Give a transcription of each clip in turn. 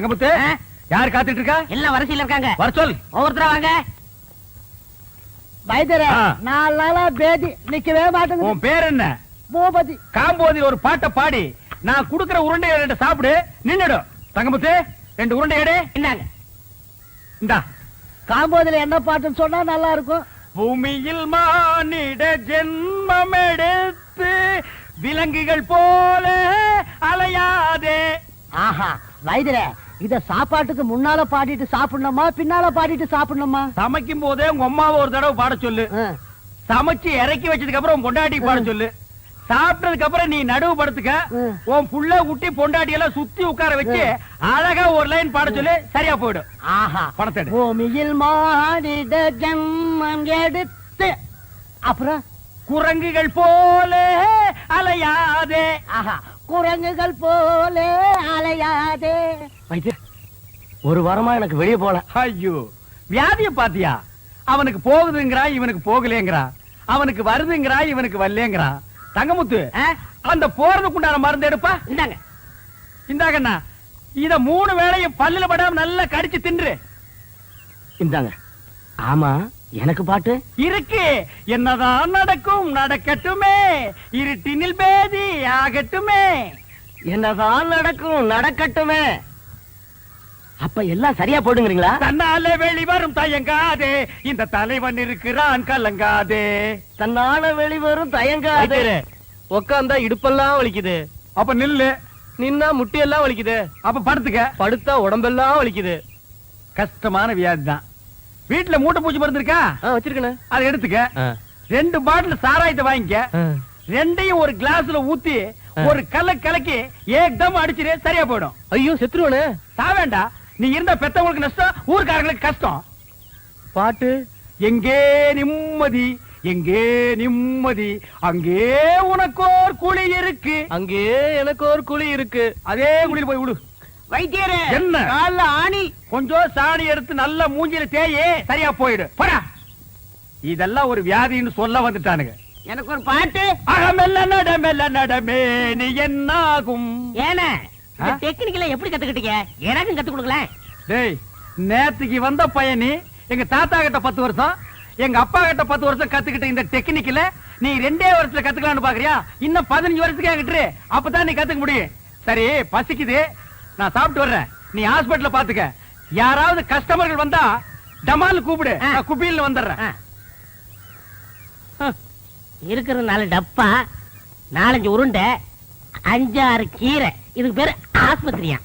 தங்கமுத்து, யார் காத்துட்டு இருக்கா? எல்லாம் வரிசையில இருக்காங்க. வர சொல். ஒவ்வொருத்தரா வாங்க. வைத்தியரே, 4 நாளா பேதி நிக்கவே மாட்டேங்குது. உன் பேர் என்ன? பூபதி. காம்போதி ஒரு பாட்டை பாடி நான் குடுக்கிற உருண்டையை 2 சாப்பிடு, நின்னுடும். தங்கமுத்து, 2 உருண்டை எடு. இந்தாங்க. இந்தா. காம்போதில என்ன பாட்டுன்னு சொன்னா நல்லா இருக்கும். பூமியில் மானிட ஜென்மம் எடுத்து விலங்குகள் போல அலையாதே. ஆஹா, வைத்தியரே, இத சாப்பாட்டுக்கு முன்னால பாடிட்டு சாப்பிடணுமா பின்னால பாடிட்டு சாப்பிடணுமா? சமைக்கும் போதே உங்க அம்மாவை ஒரு தடவை பாட சொல்லு. சமைச்சு இறக்கி வச்சதுக்கு அப்புறம் உன் பொண்டாட்டி பாட சொல்லு. சாப்பிட்டதுக்கு அப்புறம் நீ நடுவு படுத்துக்க. உன் புள்ள குட்டி பொண்டாட்டி எல்லாம் சுத்தி உட்கார வச்சு அழகா ஒரு லைன் பாட சொல்லு, சரியா போயிடும். ஆஹா, பணத்தை எடு. பூமியில் மானிட ஜென்மம் எடுத்து அப்புறம் குரங்குகள் போல அலையாதே. ஆஹா, குரங்குகள் போல அலையாதே. வைத்திய, ஒரு வாரமா எனக்கு வெளியே போல. ஐயோ, வியாதிய பாத்தியா? அவனுக்கு போகுதுங்கிறா, இவனுக்கு போகலேங்கிறா. அவனுக்கு வருதுங்கிறா, இவனுக்கு வரலேங்கிறா. தங்கமுத்து, அந்த போறதுக்குண்டான மருந்து எடுப்பா. இந்தாங்க. இந்தாங்கண்ணா, இத 3 வேளையும் பல்லுல படாம நல்லா கடிச்சு தின்று. இந்தாங்க. ஆமா, எனக்கு பாட்டு இருக்கு. என்னதான் நடக்கும் நடக்கட்டுமே, இருட்டினில் பேதி ஆகட்டுமே. என்னதான் நடக்கும் நடக்கட்டுமே. அப்ப எல்லாம் சரியா போடுங்கிறீங்களா? தன்னால வெளிவரும் தயங்காதே, இந்த தலைவன் இருக்கிறான் கலங்காதே. தன்னால வெளிவரும் தயங்காதே. உக்காந்தா இடுப்பெல்லாம் வலிக்குது. அப்ப நில்லு. நின்னா முட்டியெல்லாம் வலிக்குது. அப்ப படுத்துக்க. படுத்தா உடம்பெல்லாம் வலிக்குது. கஷ்டமான வியாதி தான். வீட்டுல மூட்டை பூச்சி மருந்து இருக்கா? வச்சிருக்கேன். அதை எடுத்துக்க. 2 பாட்டில் சாராயத்தை வாங்கிக்க. 2ஐயும் ஒரு கிளாஸ்ல ஊத்தி ஒரு கலக்கி ஏக்தம் அடிச்சிரு, சரியா போயிடும். ஐயோ, செத்துருவனே. சாவேண்டா. நீ இருந்தா பெத்தவங்களுக்கு நஷ்டம், ஊர்க்காரங்களுக்கு கஷ்டம். பாட்டு எங்கே நிம்மதி, எங்கே நிம்மதி, அங்கே உனக்கோர் குழி இருக்கு, அங்கே எனக்கு ஒரு குழி இருக்கு. அதே குழியில் போய் விடு. வைத்தியரே, என்ன கால்ல ஆணி. கொஞ்சம் சாணி எடுத்து நல்ல மூஞ்சில தேயே, சரியா போயிடு. போடா. இதெல்லாம் ஒரு வியாதின்னு சொல்ல வந்துட்டானுங்க. எனக்கு ஒரு பாட்டு. அகமெல்ல நடமெல்ல நடமே நீ என்னாகும். ஏன்னா டெக்னிக்கல எப்படி கத்துக்கிட்டீங்க? எனக்கும் கத்து கொடுங்களேன். டேய், நேத்துக்கு வந்த பையனி எங்க தாத்தா கிட்ட 10 வருஷம், எங்க அப்பா கிட்ட 10 வருஷம் கத்துக்கிட்ட இந்த டெக்னிக்கல நீ 2 வருஷத்துல கத்துக்கலாம்னு பாக்குறியா? இன்னும் 15 வருஷத்துக்கு என்கிட்ட, அப்பதான் நீ கத்துக்க முடியும். சரி, பசிக்குது, நான் சாப்பிட்டு வர்றேன். நீ ஹாஸ்பிடல்ல பாத்துக்க. யாராவது கஸ்டமர்கள் வந்தா டமால் கூப்பிடு, நான் குப்பியில் வந்துடுறேன். இருக்கிற 4 டப்பா, 4-5 உருண்டை, 5-6 கீரை. இதுக்கு பேரு ஆஸ்பத்திரியா?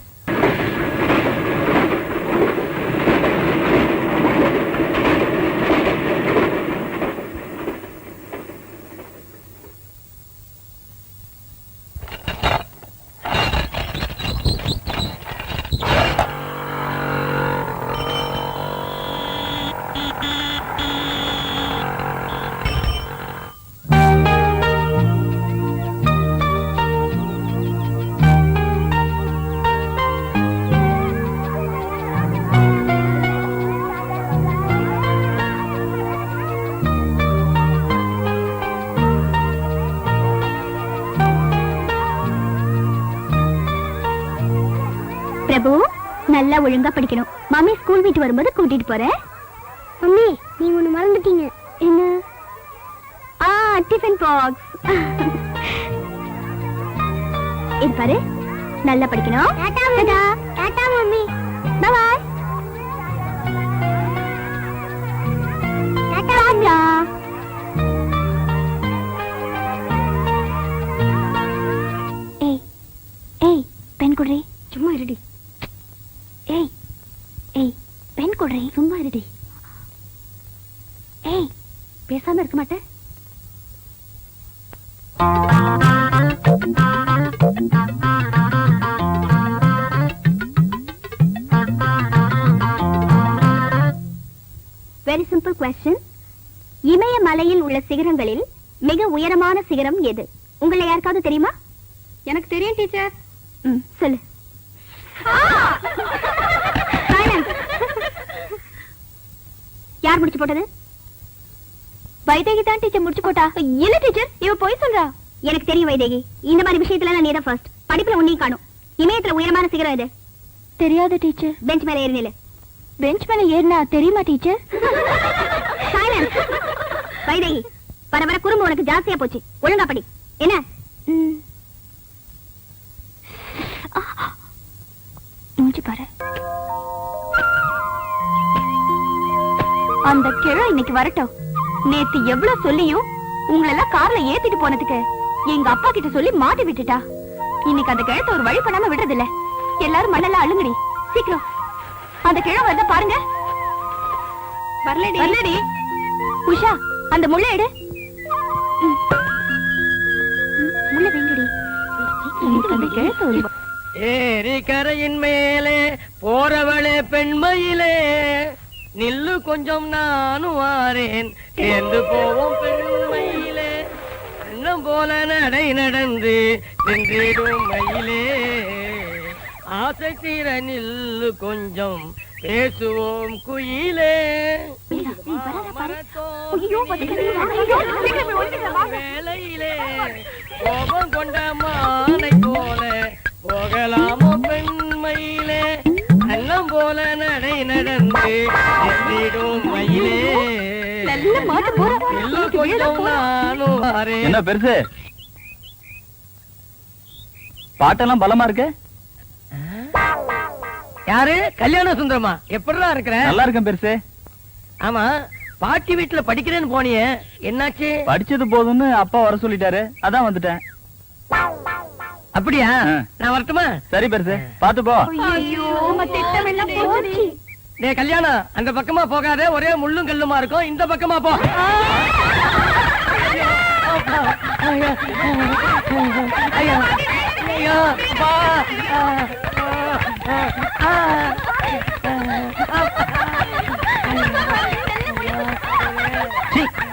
பிரபு, நல்லா ஒழுங்கா படிக்கணும். மம்மி ஸ்கூல் விட்டு வரும்போது கூட்டிட்டு போறேன். மம்மி, நீங்க ஒண்ணு மறந்துட்டீங்க. என்ன? Tiffin box. இது பாரு, நல்லா படிக்கணும். Tata tata mummy. Bye bye. Tata. ஏய் ஏய், பென் குடுறி. சும்மா இருடி. ஏய் ஏய், பென் கொடுறே, சும்மா இருடி. ஏய், பேசாம இருக்க மாட்டே? Very simple question. இமயமலையில் உள்ள சிகரங்களில் மிக உயரமான சிகரம் எது? உங்களை யாருக்காவது தெரியுமா? எனக்கு தெரியும் டீச்சர். சொல்லு. யார் முடிச்சு போட்டது? வைதேகி தான் டீச்சர் முடிச்சு போட்டா. இல்ல டீச்சர், இவ போய் சொல்றா. எனக்கு தெரியும் வைதேகி, இந்த மாதிரி விஷயத்துல நீ தான் ஃபர்ஸ்ட். படிப்புல உன்னையும் காணும். இமயத்துல உயரமான சிகரம் எது? தெரியாது டீச்சர். பெஞ்ச் மேல ஏறி நில்லு. பெஞ்ச் மேல ஏறினா தெரியுமா டீச்சர்? சைலன்ஸ். வைதேகி, வர வர குறும்பு உனக்கு ஜாஸ்தியா போச்சு. ஒழுங்கா படி. என்ன? மூஞ்சி பாரு. அந்த கிழ இன்னைக்கு வரட்டும். நேத்து எவ்வளவு சொல்லியும் உங்களெல்லாம் கார்ல ஏத்திட்டு போனதுக்கு எங்க அப்பா கிட்ட சொல்லி மாட்டி விட்டுட்டா. இன்னைக்கு அந்த கிழத்தை ஒரு வழி பண்ணாம விடுறது இல்ல. எல்லாரும் மண்ணெல்லாம் அழுங்கடி. சீக்கிரம் அந்த கிழ வருத பாருங்க. வரலடி. உஷா, அந்த முள்ளை எடு. முள்ளை வேங்கடி. அந்த கிழத்தை ஒரு ஏரி கரையின் மேலே போறவளே பெண்மையிலே நில்லு கொஞ்சம் நானும் வாரேன் சேர்ந்து போவோம் பெண்மையிலே எண்ணம் போல நடை நடந்து நின்றிடும் மயிலே ஆசை தீர நில்லு கொஞ்சம் பேசுவோம் குயிலே வேலையிலே கோபம் கொண்ட மானை போல போகலாமோ பெண்மையிலே அன்னம் போல நடை நடந்து நின்றிடும் மயிலே நில்லு கொஞ்சம் நானும் வாரேன். என்ன பெருசு பாட்டெல்லாம் பலமா இருக்கு? யாரு? கல்யாண சுந்தரமா? எப்படிலாம் இருக்கிற? நல்லா இருக்கேன் பெருசு. ஆமா, பாட்டி வீட்டுல படிக்கிறேன்னு போனியே, என்னாச்சு? படிச்சது போதும்னு அப்பா வர சொல்லிட்டாரு, அதான் வந்துட்டேன். அப்படியா? நான் வரட்டுமா? சரி பெருசு, பாத்து போ. டேய் கல்யாணம், அந்த பக்கமா போகாத, ஒரே முள்ளும் கல்லுமா இருக்கும், இந்த பக்கமா போ. ஐயோ, அப்பா.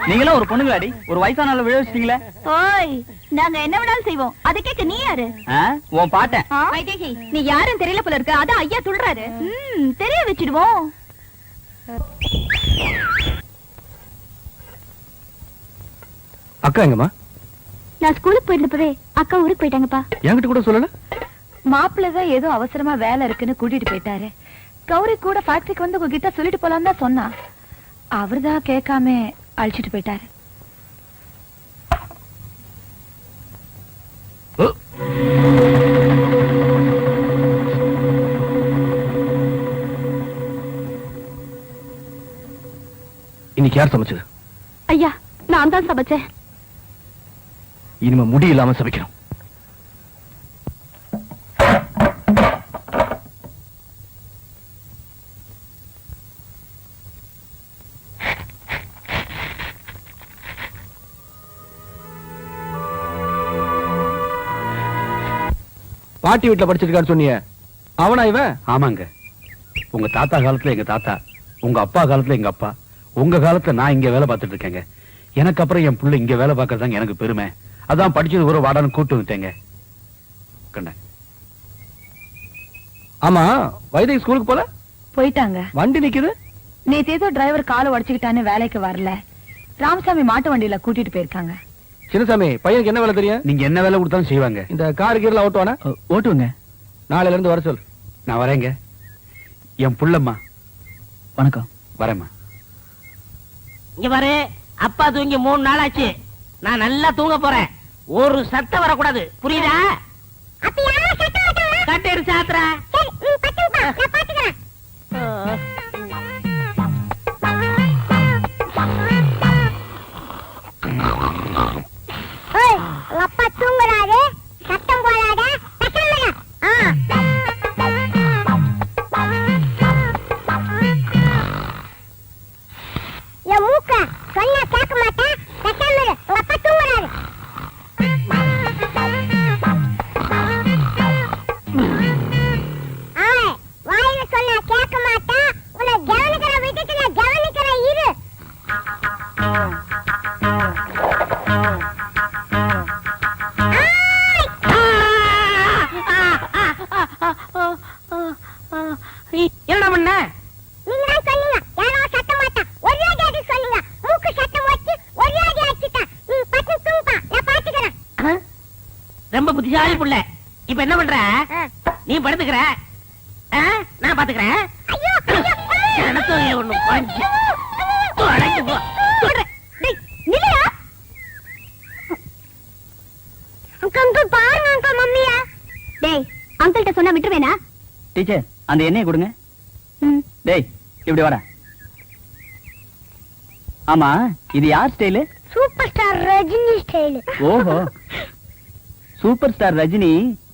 நீங்களும் ஒரு பொண்ணுங்களாடி, ஒரு வயசானால விழ வச்சிட்டீங்களே. ஓய், நாங்க என்ன வேணாலும் செய்வோம். அதை கேட்க நீ யாரு? உன் பாட்டேன். வைதேகி, நீ யாரும் தெரியல போல இருக்கு. அதான் ஐயா சொல்றாரு. தெரிய வச்சிடுவோம். அக்கா எங்கம்மா? நான் ஸ்கூலுக்கு போயிருந்தப்பவே அக்கா ஊருக்கு போயிட்டாங்கப்பா. என்கிட்ட கூட சொல்லல. மாப்பிள்ளதான் ஏதோ அவசரமா வேலை இருக்குன்னு கூட்டிட்டு போயிட்டாரு. கௌரி கூட ஃபேக்டரிக்கு வந்து உங்ககிட்ட சொல்லிட்டு போலாம் தான் சொன்னா. அவர்தான் கேட்காம அழிச்சிட்டு போயிட்டாரு. இன்னைக்கு யார் சமைச்சது? ஐயா, நான் தான் சமைச்சேன். இனிமே முடி இல்லாம சமைக்கிறோம். பாட்டி வீட்டுல படிச்சிருக்காரு சொன்னீங்க, அவனா இவன்? ஆமாங்க. உங்க தாத்தா காலத்துல எங்க தாத்தா, உங்க அப்பா காலத்துல எங்க அப்பா, உங்க காலத்துல நான் இங்க வேலை பார்த்துட்டு இருக்கேங்க. எனக்கு அப்புறம் என் புள்ள இங்க வேலை பார்க்கறதாங்க எனக்கு பெருமை. அதான் படிச்சது ஒரு வாடான்னு கூட்டு வந்துட்டேங்க. கண்ண. ஆமா, வைத்திய ஸ்கூலுக்கு போல? போயிட்டாங்க. வண்டி நிக்குது. நேத்து ஏதோ டிரைவர் காலை உடைச்சுக்கிட்டான்னு வேலைக்கு வரல. ராமசாமி மாட்டு வண்டியில கூட்டிட்டு போயிருக்காங்க. சின்னசாமி, பையனுக்கு என்ன வேலை தெரியும்? நீங்க என்ன வேலை கொடுத்தாலும் செய்வாங்க. இந்த கார் கீரல ஓட்டுவானா? ஓட்டுவங்க. நாளையில இருந்து வர சொல். நான் வரேங்க. என் புள்ளம்மா. வணக்கம். வரேம்மா. இங்க பாரு, அப்பா தூங்கி 3 நாள் ஆச்சு. நான் நல்லா தூங்க போறேன். ஒரு சத்தம் வரக்கூடாது, புரியுதா? கட்டேரு சாத்திரா. அப்பா தூங்குறாரு, சத்தம் போடாத. என் மூக்க சொன்னா கேட்க மாட்டேன். உங்க அப்பா தூங்குறாரு. வாயில சொன்னா கேட்க மாட்டேன். உன்னை கவனிக்கிற விட்டுட்டு நான் கவனிக்கிற இரு. என்ன பண்ண? நீங்க தான் சொன்னீங்க, யாரோ சத்த மாட்டான். ஒரே அடி சொன்னீங்க. மூக்கு சத்தம் வச்சு ஒரே அடி அடிச்சிட்டா. நீ பட்டு தூங்குப்பா, நான் பாத்துக்கிறேன். ரொம்ப புத்திசாலி புள்ள. இப்ப என்ன பண்ற? நீ படுத்துக்கிற, நான் பாத்துக்கிறேன். எனக்கு ஒண்ணு பஞ்சு. தொலைஞ்சு போ. சொல்றேன். டேய், நில்லுடா. அங்கிள் பாருங்க அங்கிள் மம்மியா. டேய், அங்கிள்ட்ட சொன்னா விட்டுருவேனா? டீச்சர் அந்த எண்ணெயை கொடுங்க. ம். டேய் இப்படி வாடா. ஆமா இது யார் style? Super star Rajini style. ஓஹோ, சூப்பர் ஸ்டார் ரஜினி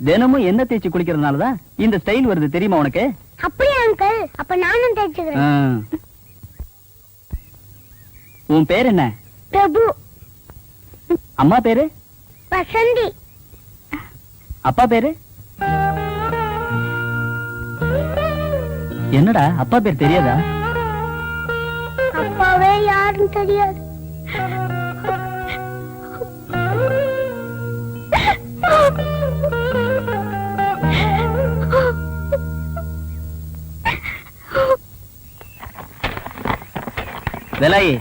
தினமும் எண்ணெய் தேய்ச்சி குளிக்கிறதுனாலதான் இந்த ஸ்டைல் வருது, தெரியுமா உனக்கு? அப்படியே அங்கிள், அப்ப நானும் தேய்ச்சுக்கிறேன். ஆ. உன் பேர் என்ன? பிரபு. அம்மா பேரு? வசந்தி. அப்பா பேரு? என்னடா அப்பா பேர் தெரியாதா? அப்பாவே யாருன்னு தெரியாது. வேலாயி,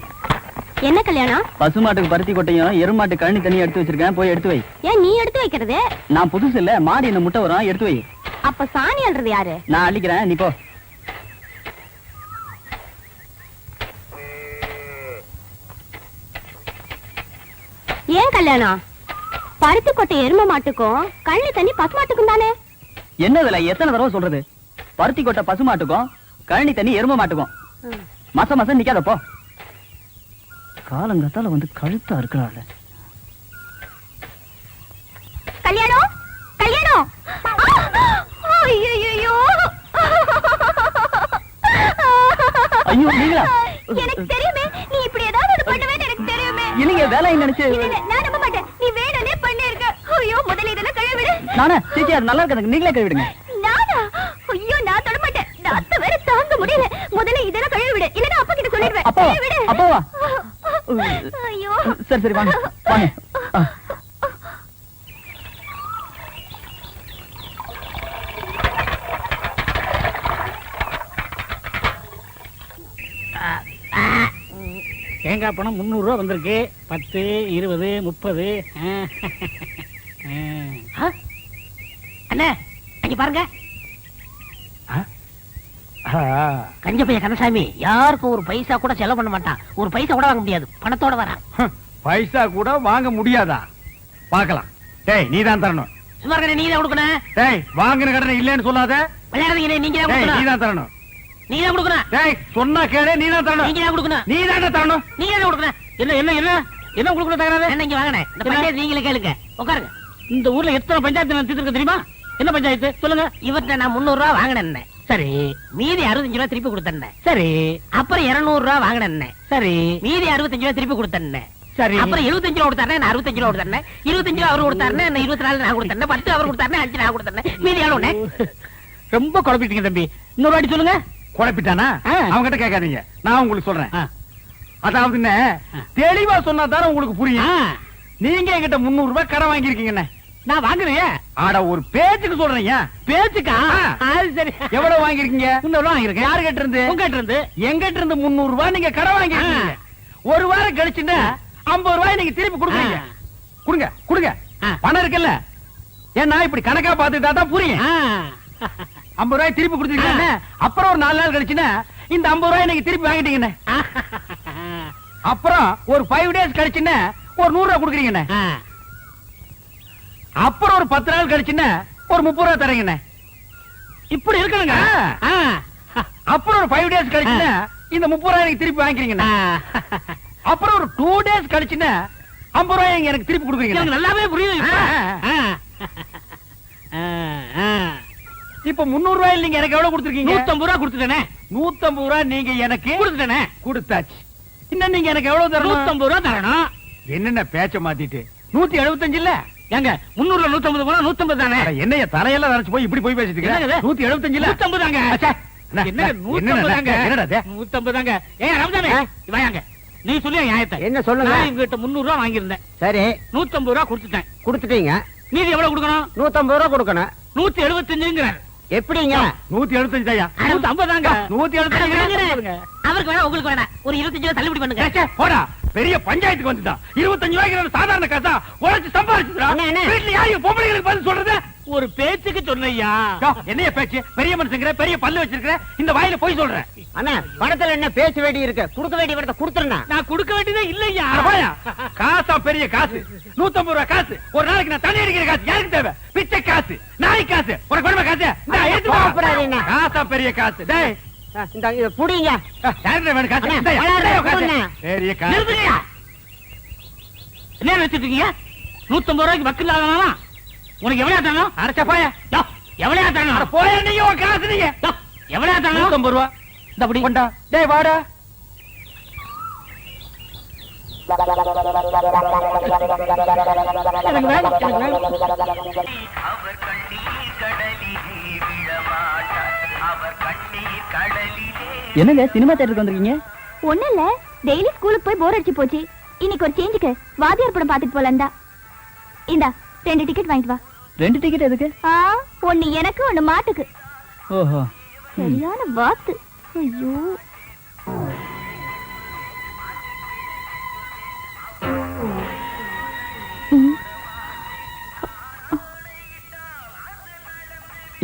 என்ன கல்யாணம்? பசுமாட்டுக்கு பருத்தி கொட்டையும் எருமாட்டு கழனி தண்ணி எடுத்து வச்சிருக்கேன், போய் எடுத்து வை. ஏன் நீ எடுத்து வைக்கிறது? நான் புதுசு இல்ல, மாடி என்ன முட்டை வரும், எடுத்து வை. அப்ப சாணி அல்றது யாரு? நான் அள்ளிக்கிறேன், நீ போ. ஏன் கல்யாணம்? பருத்தி கொட்டை எரும மாட்டுக்கும் கழனி தண்ணி பசு மாட்டுக்கும் தானே? என்ன வேலை, எத்தனை தடவை சொல்றது? பருத்தி கொட்டை பசுமாட்டுக்கும் கழனி தண்ணி எரும மாட்டுக்கும். மாசம் மாசம் நிக்காத போ. காலங்கத்தால வந்து கழுத்தா இருக்கிறாள். கல்யாணம் கல்யாணம். ஐயோ, ஐயோ நீங்களா? எனக்கு தெரியுமே நீ இப்படி ஏதாவது ஒண்ணு பண்ணுவேன்னு எனக்கு தெரியுமே. இல்லைங்க, வேலை நினைச்சு. இல்ல, நான் நம்ப மாட்டேன். நீ வேணும்னே பண்ணிருக்க. ஐயோ, முதல்ல இதெல்லாம் கழுவிடு. நானே சீச்சி, அது நல்லா இருக்காது, நீங்களே கழுவிடுங்க. நானா? ஐயோ, நான் தொட மாட்டேன். நாத்த வேற தாங்க முடியல. முதல்ல இதெல்லாம் கழுவிடு, இல்லன்னா அப்பா கிட்ட சொல்லிடுவேன். அப்பா கழுவிடு. அப்பாவா? ஐயோ. சரி சரி, வாங்க வாங்க. தேங்காய் பணம் 300 ரூபா வந்திருக்கு. 10, 20, 30. அண்ணே இங்க பாருங்க. கஞ்ச பைய கந்தசாமி யாருக்கும் ஒரு பைசா கூட செலவு பண்ண மாட்டான். ஒரு பைசா கூட வாங்க முடியாது, பணத்தோட வரான். பைசா கூட வாங்க முடியாதா? பார்க்கலாம். டேய், நீ தான் தரணும். சும்மா இருக்க, நீங்க தான் கொடுக்கணும். டேய், வாங்கின கடனை இல்லைன்னு சொல்லாத. விளையாடுறீங்க, நீங்க தான் டேய், நீ கொடுக்கணும். தான் தரணும். நீங்க தான் கொடுக்கணும். டேய், சொன்னா கேளு, நீ தான் தரணும். நீங்க தான் கொடுக்கணும். நீ தான் தரணும். நீங்க தான் கொடுக்கணும். என்ன என்ன என்ன என்ன கொடுக்கணும் தகராறு? என்ன இங்க வாங்கினேன். இந்த பஞ்சாயத்து நீங்களே கேளுங்க, உட்காருங்க. இந்த ஊர்ல எத்தனை பஞ்சாயத்து நான் தீர்த்திருக்க தெரியுமா? என்ன பஞ்சாயத்து சொல்லுங்க. இவர்கிட்ட நான் 300 ரூபா வாங்கினேன். சரி. மீதி 65 ரூபா திருப்பி கொடுத்தேன். சரி. அப்புறம் 200 ரூபா வாங்கினேன். சரி. மீதி 65 ரூபா திருப்பி கொடுத்தேன். சரி. அப்புறம் 75 ரூபா கொடுத்தாரு, நான் 65 ரூபா கொடுத்தேன். 25 ரூபா அவரு கொடுத்தாரு, நான் 24 நான் கொடுத்தேன். 10 அவர் கொடுத்தாரு, 5 நான் கொடுத்தேன். மீதி எவ்வளவு? ரொம்ப குழப்பிட்டீங்க தம்பி. இன்னொரு வாட்டி சொல்லுங்க. குழப்பிட்டானா? அவங்க கிட்ட கேட்காதீங்க, நான் உங்களுக்கு சொல்றேன். அதாவது என்ன, தெளிவா சொன்னா தானே உங்களுக்கு புரியும். நீங்க என்கிட்ட 300 ரூபாய் கடன் வாங்கிருக்கீங்க. நான் வாங்குறேன். ஆட ஒரு பேச்சுக்கு சொல்றீங்க. பேச்சுக்கா? சரி. எவ்வளவு வாங்கிருக்கீங்க? 300 ரூபாய் வாங்கிருக்கேன். யாரு கிட்ட இருந்து? உங்ககிட்ட இருந்து. எங்கிட்ட இருந்து 300 ரூபாய் நீங்க கடன் வாங்கிருக்கீங்க. ஒரு வாரம் கழிச்சுன்னா 50 ரூபாய் நீங்க திருப்பி கொடுக்குறீங்க. கொடுங்க கொடுங்க, பணம் இருக்குல்ல. ஏன்னா இப்படி கணக்கா பாத்துட்டா தான் புரியும். 50 ரூபாய் திருப்பி கொடுத்துருக்கீங்க. அப்புறம் ஒரு 4 நாள் கழிச்சுன்னா இந்த 50 ரூபாய் நீங்க திருப்பி வாங்கிட்டீங்க. அப்புறம் ஒரு 5 டேஸ் கழிச்சுன்னா ஒரு 100 ரூபாய் கொடுக்குறீங்க. அப்புறம் ஒரு 10 நாள் கழிச்சுன்னா ஒரு 30 ரூபாய் தரீங்க. இப்படி இருக்கணுங்க. அப்புறம் ஒரு 5 டேஸ் கழிச்சுன்னா இந்த 30 ரூபாய் எனக்கு திருப்பி வாங்கிக்கிறீங்க. அப்புறம் ஒரு 2 டேஸ் கழிச்சுன்னா 50 ரூபாய் எனக்கு திருப்பி கொடுக்குறீங்க. நல்லாவே புரியுது. இப்ப 300 ரூபாயில் நீங்க எனக்கு எவ்வளவு கொடுத்துருக்கீங்க? 150 ரூபாய் கொடுத்துட்டேனே. 150 ரூபாய் நீங்க எனக்கு கொடுத்துட்டேனே. கொடுத்தாச்சு. இன்னும் நீங்க எனக்கு எவ்வளவு தரணும்? 150 ரூபாய் தரணும். என்னென்ன பேச்ச மாத்திட்டு 175 இல்ல? ஏங்க 300ல 150 போனா 150 தானே? என்னைய தலையெல்லாம் நரைச்சு போய் இப்படி போய் பேசிட்டு இருக்க? 175 இல்ல? 150 தாங்க. என்ன 150 தாங்க? என்னடா இது? 150 தாங்க. ஏய் ரமதானே, வாங்க. நீ சொல்லியா நியாயத்தை? என்ன சொல்லுங்க? நான் உங்ககிட்ட 300 ரூபாய் வாங்கியிருந்தேன். சரி, 150 ரூபாய் கொடுத்துட்டேன். கொடுத்துட்டீங்க. மீதி எவ்வளவு கொடுக்கணும்? 150 ரூபா கொடுக்கணும். 175ங்கறார். எப்படிங்க? 175 தாயா? 150 தாங்க. 175. அவருக்கு வேணா உங்களுக்கு வேணா ஒரு 25 ரூபா தள்ளுபடி பண்ணுங்க. போடா, பெரிய பஞ்சாயத்துக்கு வந்துட்டான். 25 ரூபாய்க்கு சாதாரண காசா உழைச்சு சம்பாதிச்சுடா. அண்ணே. வீட்டுல யாரு பொம்பளைங்களுக்கு பதில் சொல்றது? ஒரு பேச்சுக்கு சொன்னையா. என்னைய பேச்சு? பெரிய மனுஷங்கிற, பெரிய பல்லு வச்சிருக்கிற, இந்த வாயில போய் சொல்றேன். அண்ணா பணத்துல என்ன பேச வேண்டி இருக்கு? கொடுக்க வேண்டிய பணத்தை கொடுத்துருண்ணா. நான் கொடுக்க வேண்டியதே இல்லையா. காசா பெரிய காசு, 150 ரூபாய் காசு. ஒரு நாளைக்கு நான் தண்ணி அடிக்கிற காசு யாருக்கு தேவை? பிச்சை காசு, நாய் காசு, உனக்கு வேணுமா காசு? இந்தா, எடுத்து வா. காசா பெரிய காசு. டேய் இந்த புடிங்க. யாருக்கு வேணும் காசு? அண்ணா, இந்தா, வளர்ற காசு. கொடுண்ணா. பெரிய காசு. நிறுத்துங்கய்யா. என்ன வச்சிட்டு இருக்கீங்க? 150 ரூபாய்க்கு வக்கு இல்லாதவனா? உனக்கு எவ்வளவு தரணும்? அரைச்ச போய. எவ்வளவு தரணும்? போய நீங்க உன் காசு நீங்க. எவ்வளவு தரணும்? 150 ரூபாய். இந்த அப்படி கொண்டா. டேய் வாடா. எனக்கு வேணும், எனக்கு வேணும். என்னங்க சினிமா தியேட்டருக்கு வந்திருக்கீங்க? ஒண்ணு இல்ல, டெய்லி ஸ்கூலுக்கு போய் போர் அடிச்சு போச்சு. இன்னைக்கு ஒரு சேஞ்சுக்கு வாத்தியார் படம் பாத்துட்டு போலந்தா. இந்தா 2 டிக்கெட் வாங்கிட்டு வா. 2 டிக்கெட் எதுக்கு? ஒண்ணு எனக்கு, ஒண்ணு மாட்டுக்கு. ஓஹோ. சரியான வாத்து. ஐயோ. ம்.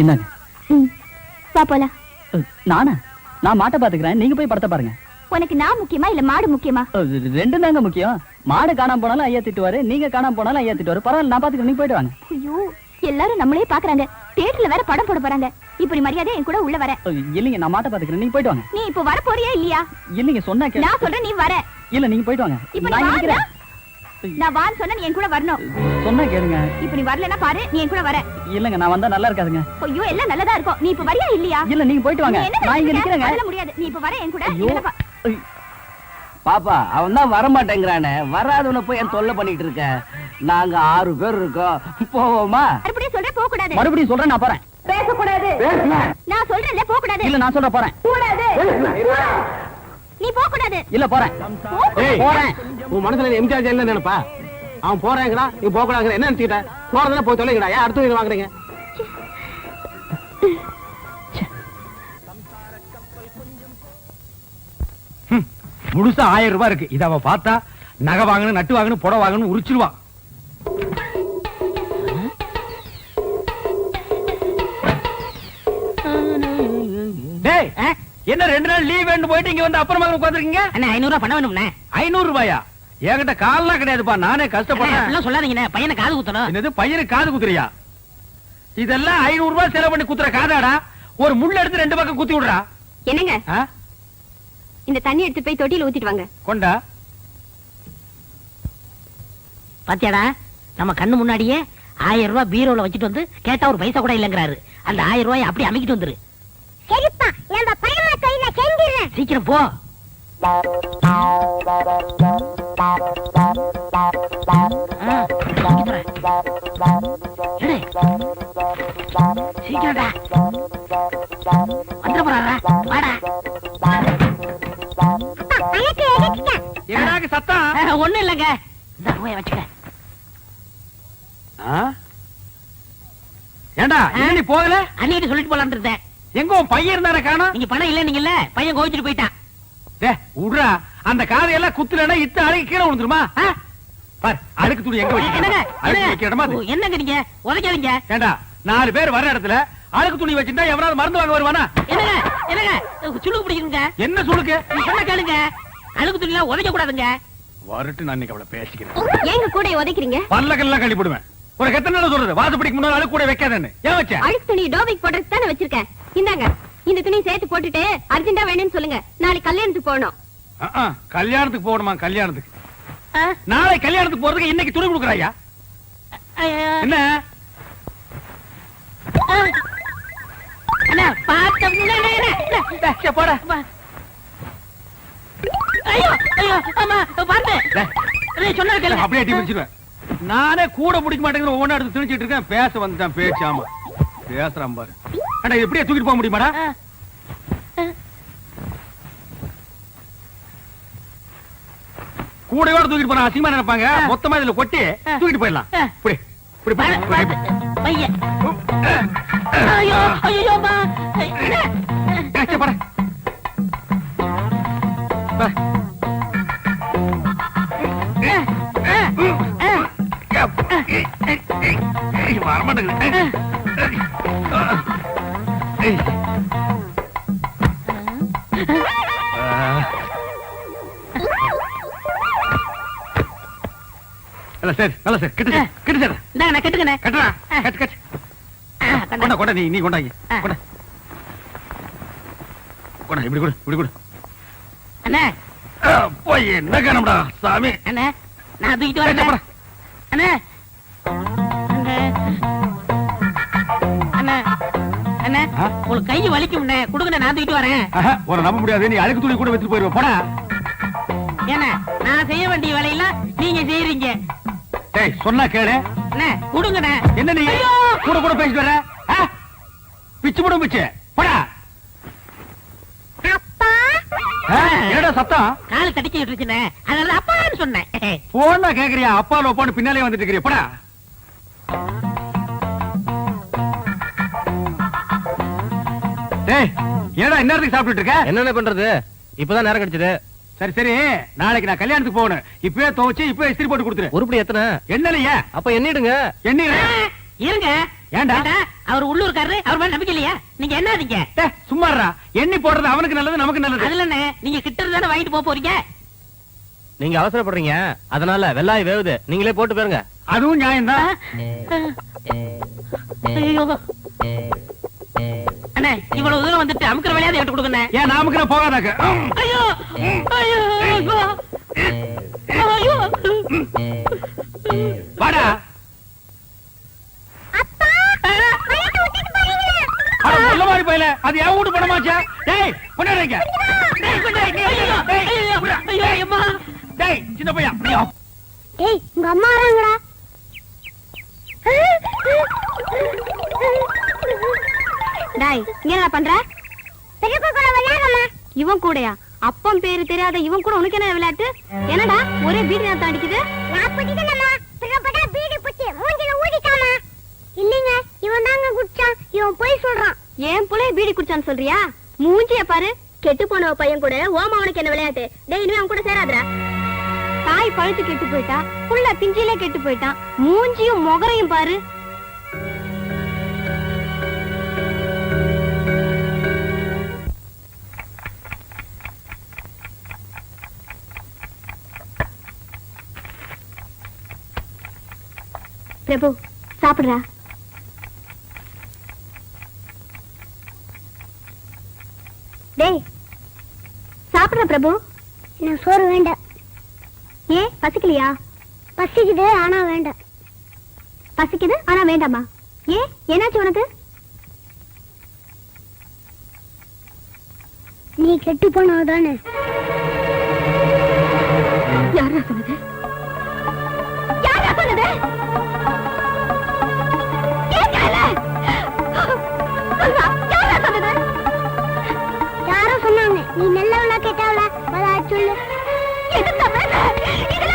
இந்தாங்க. ம். வா போலாம். நானா? நான் மாட்டை பாத்துக்கிறேன், நீங்க போய் படத்தை பாருங்க. உனக்கு நான் முக்கியமா இல்ல மாடு முக்கியமா? ரெண்டும் தாங்க முக்கியம். மாடு காணாம போனாலும் ஐயா திட்டுவாரு, நீங்க காணாம போனாலும் ஐயா திட்டுவாரு. பரவாயில்ல, நான் பாத்துக்கிறேன், நீங்க போயிட்டு வாங்க. ஐயோ, எல்லாரும் நம்மளே பாக்குறாங்க. தியேட்டர்ல வேற படம் போட போறாங்க. இப்படி மரியாதை என் கூட உள்ள வர. இல்லைங்க, நான் மாட்டை பாத்துக்கிறேன், நீங்க போயிட்டு வாங்க. நீ இப்ப வர போறியா இல்லையா? இல்லைங்க, சொன்னா கேளு. நான் சொல்றேன், நீ வர. இல்ல, நீங்க போயிட்டு வாங்க. இப்ப நான் நீ இருக்கிறேன். நான் வான்னு சொன்னா நீ என் கூட வரணும். சொன்னா கேளுங்க. இப்ப நீ வரலன்னா பாரு, நீ என் கூட வர. இல்லங்க, நான் வந்தா நல்லா இருக்காதுங்க. ஐயோ, எல்லாம் நல்லதா இருக்கும். நீ இப்ப வரியா இல்லையா? இல்ல, நீங்க போயிட்டு வாங்க. நீ என்ன நான் இங்க நினைக்கிற? நிக்கிறேங்க. அதெல்லாம் முடியாது. நீ இப்ப வர என் கூட. ஐயோ. இல்லப்பா. பாப்பா, அவன் தான் வரமாட்டேங்கிறானே. வராதவன போய் என் தொல்லை பண்ணிட்டு இருக்க. நாங்க 6 பேர் இருக்கோம், போவோமா? மறுபடியும் சொல்றேன், போக கூடாது. மறுபடியும் சொல்றேன், நான் போறேன். பேச கூடாது. நான் சொல்றேன்ல, போக கூடாது. இல்ல, நான் சொல்ற போறேன். கூடாது. நீ போக கூடாது. இல்ல, போறேன். போறேன். உன் மனசுல எம்ஜிஆர் என்ன நினைப்பா? அவன் போறேங்கிறா, நீ போக கூடாது. என்ன நினைச்சுக்கிட்ட? போறதுல போய் தொலைங்கடா. ஏன் அடுத்த இது வாங்குறீங்க? முழுசா 1000 ரூபாய் இருக்கு. இத அவ பார்த்தா நகை வாங்கணும், நட்டு வாங்கணும், புடவை வாங்கணும் உரிச்சிருவா. டேய், என்ன 2 நாள் லீவ் வேணும் போயிட்டு இங்க வந்து அப்புறமா உட்கார்ந்திருக்கீங்க? அண்ணா 500 ரூபாய் பணம் வேணும்ண்ணே. 500 ரூபாயா? என்கிட்ட கால்லாம் கிடையாதுப்பா, நானே கஷ்டப்படுறேன். அப்படிலாம் சொல்லாதீங்கண்ணே, பையனை காது குத்தணும். என்னது, பையனுக்கு காது குத்துறியா? இதெல்லாம் 500 ரூபாய் செலவு பண்ணி குத்துற காதாடா. ஒரு முள்ள எடுத்து 2 பக்கம் குத்தி விடுறா. என்னங்க, ஆ? இந்த தண்ணி எடுத்து போய் தொட்டியில ஊத்திட்டு வாங்க. கொண்டா. பாத்தியாடா, நம்ம கண்ணு முன்னாடியே 1000 ரூபாய் பீரோல வச்சுட்டு வந்து கேட்டா ஒரு பைசா கூட இல்லங்கிறாரு. அந்த 1000 ரூபாய் அப்படியே அமைக்கிட்டு வந்துரு. சரிப்பா, நம்ம பையமா கையில செஞ்சிரேன். சீக்கிரம் போ. சீக்கிரம்டா வந்துட போறாரா? வாடா. என்னடாக்கு சத்தம்? ஒண்ணும் இல்லங்க, இந்த ரூபாயை வச்சுக்க. ஆ? ஏண்டா இன்னும் நீ போகல? அன்னிட்டு சொல்லிட்டு போலான்னு இருந்தேன். எங்க உன் பையன் இருந்தானே காணோம்? நீங்க பணம் இல்ல நீங்கல்ல, பையன் கோவிச்சுட்டு போயிட்டான். டேய் விடுறா, அந்த காதையெல்லாம் குத்துலனா இத்த அழுகி கீழே விழுந்துருமா? பார், அழுக்கு துணி எங்க என்னங்க, வச்சிருக்க? அழுக்கு வைக்கிற இடமா அது? என்னங்க நீங்க உதைக்காதீங்க. ஏண்டா 4 பேர் வர இடத்துல அழுக்கு துணி வச்சிருந்தா எவனாவது மருந்து வாங்க வருவானா? என்னங்க என்னங்க சுளுக்கு பிடிக்குங்க. என்ன சுளுக்கு? நீ சொன்ன கேளுங்க, அழுக்கு துணிலாம் உதைக்க கூடாதுங்க. வரட்டு, நான் இன்னைக்கு அவளை பேசிக்கிறேன். ஏங்க கூட உதைக்கிறீங்க? பல்லக்கெல்லாம் கழி போடுவேன். ஒரு எத்தனை நாள் சொல்றது, வாசப்படிக்கு முன்னாடி அழுக்கு கூட வைக்காதேன்னு. ஏன் வச்ச? அழுக்கு துணி டோபிக் போடுறதுக்கு தானே வச்சிருக்கேன். இந்தாங்க, இந்த துணி சேர்த்து போட்டுட்டு அர்ஜென்டா வேணும்னு சொல்லுங்க. நாளைக்கு கல்யாணத்துக்கு போகணும். கல்யாணத்துக்கு போகணுமா? கல்யாணத்துக்கு நாளை கல்யாணத்துக்கு போறதுக்கு இன்னைக்கு துணி கொடுக்குறாயா? என்ன அண்ணா பாத்த போட? ஐயோ ஐயோ அம்மா பாத்து சொன்னா கேளு. அப்படியே அடி பிடிச்சிருவேன். நானே கூட பிடிக்க மாட்டேங்கிற ஒவ்வொன்றும் எடுத்து திணிச்சிட்டு இருக்கேன். பேச வந்துட்டான் பேச்சு. ஆமா பேசுறான் பாரு. அண்ணா எப்படியே தூக்கிட்டு போக முடியுமாடா? கூடையோட தூக்கிட்டு போனா அசிங்கமா நினைப்பாங்க. மொத்தமா இதுல கொட்டி தூக்கிட்டு போயிடலாம். இப்படி இப்படி பையன். ஐயோ ஐயோ அம்மா போட. வரமாட்டேங்குது. நல்ல சார் கிட்ட சார் இந்தாங்க கட்டுங்கண்ணே. கட்டுறா கட்டு கட்டு கொண்டா கொண்டா நீ கொண்டாங்க கொண்டா கொண்டா இப்படி கொடு அண்ணே போய் என்ன காணம்டா சாமி அண்ணே நான் தூக்கிட்டு வரேன் அண்ணே அண்ணே அண்ணே உங்களுக்கு கை வலிக்கும் குடுங்க நான் தூக்கிட்டு வரேன். ஒரு நம்ப முடியாது நீ அழுக்கு துணி கூட வச்சுட்டு போயிருவ போடா ஏன்னா நான் செய்ய வேண்டிய வேலையெல்லாம் நீங்க செய்யறீங்க. டேய் சொன்னா கேளு அண்ணே குடுங்கண்ணே. என்ன நீ கூட பேசிட்டு வர பிச்சு போடும் பிச்சு போடா என்னடா சத்தம் கால் தடிக்க விட்டுருச்சுண்ணே அதனால அப்பான்னு சொன்னேன். போனா கேக்குறியா அப்பா லோப்பான்னு பின்னாலே வந்துட்டு இருக்கிறியா போடா டேய் என்னடா இந்நேரத்துக்கு சாப்பிட்டுட்டு இருக்க என்னென்ன பண்றது இப்பதான் நேரம் கிடைச்சது. சரி சரி நாளைக்கு நான் கல்யாணத்துக்கு போகணும் இப்பவே துவச்சு இப்பவே இஸ்திரி போட்டு கொடுத்துரு உருப்படி எத்தனை என்னலையா அப்ப எண்ணிடுங்க. என்ன இருங்க ஏன்டா அவர் உள்ளூர்காரரு அவர் மேல நம்பிக்கை இல்லையா நீங்க என்னதீங்க சும்மாறா எண்ணி போடுறது அவனுக்கு நல்லது நமக்கு நல்லது அதுல நீங்க கிட்ட இருந்தானே வாங்கிட்டு போக போறீங்க. நீங்க அவசரப்படுறீங்க அதனால வெள்ளாய் வேவுது நீங்களே போட்டு போயிருங்க. அதுவும் நியாயம்தான் ஐயோ அண்ணே இவ்வளவு தூரம் வந்துட்டு அமுக்கிற வேலையாவது எடுத்து கொடுங்க. ஏன் நாமக்கிற போகாதாக்க ஐயோ ஐயோ ஐயோ வாடா நல்ல மாதிரி பையல அது என் வீட்டு பணமாச்சா டேய் கொண்டாடுங்க டேய் சின்ன பையன் ஏய் உங்க அம்மா வராங்கடா. டேய் இங்க என்ன பண்ற? பெரியப்பா கூட விளையாடமா. இவன் கூடயா? அப்பன் பேரு தெரியாத இவன் கூட உனக்கு என்ன விளையாட்டு? என்னடா ஒரே பீடி நாத்தம் அடிக்குது? நான் பிடிக்கலமா. பிறப்படா பீடி புச்சி மூஞ்சில ஊதிட்டாமா. இல்லங்க இவன் தாங்க குடிச்சான். இவன் போய் சொல்றான். ஏன் புளைய பீடி குடிச்சான்னு சொல்றியா? மூஞ்சிய பாரு. கெட்டு போன பையன் கூட ஓமா அவனுக்கு என்ன விளையாட்டு? டேய் இனிமே அவன் கூட சேராதடா. தாய் பழுத்து கெட்டு போயிட்டா புள்ள பிஞ்சிலே கெட்டு போயிட்டான். மூஞ்சியும் முகரையும் பாரு. பிரபு சாப்பிடுறா. டேய் சாப்பிடுற பிரபு. நான் சோறு வேண்டாம். ஏன் பசிக்கலையா? பசிக்குது ஆனா வேண்டாம். பசிக்குது ஆனா வேண்டாமா? ஏன் என்னாச்சு உனக்கு? நீ கெட்டு போனதானே. யாரா சொன்னது? யாரா சொன்னது? யாரோ சொன்னாங்க. நீ நல்லவளா கேட்டவளா சொல்லு. இதெல்லாம்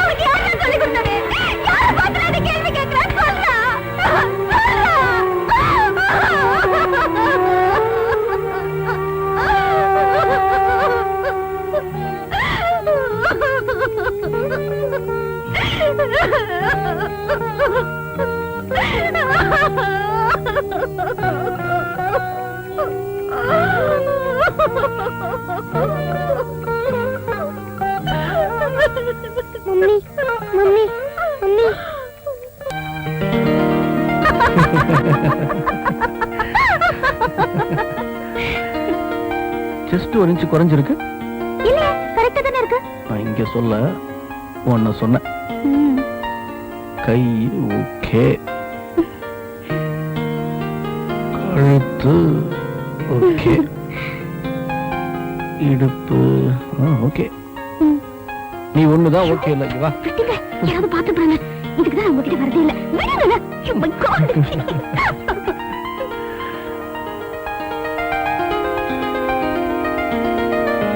உனக்கு யாரா சொல்லி கொடுத்தது? யார பார்த்து கேள்வி கேட்கிறேன் சொல்றா. மம்மி மம்மி மம்மி ஜஸ்ட் ஒரு இன்ச் குறைஞ்சிருக்கு. இல்ல கரெக்ட்டா தான இருக்கு. நான் இங்க சொல்ல ஒன்ன சொன்னேன். கை ஓகே கழுத்து ஓகே இடுப்பு ஓகே. நீ ஒண்ணுதான் ஓகே இல்ல. வா யாராவது பாத்து பாருங்க. இதுக்குதான் உங்ககிட்ட வரதே இல்ல. விடுங்க. Oh my God.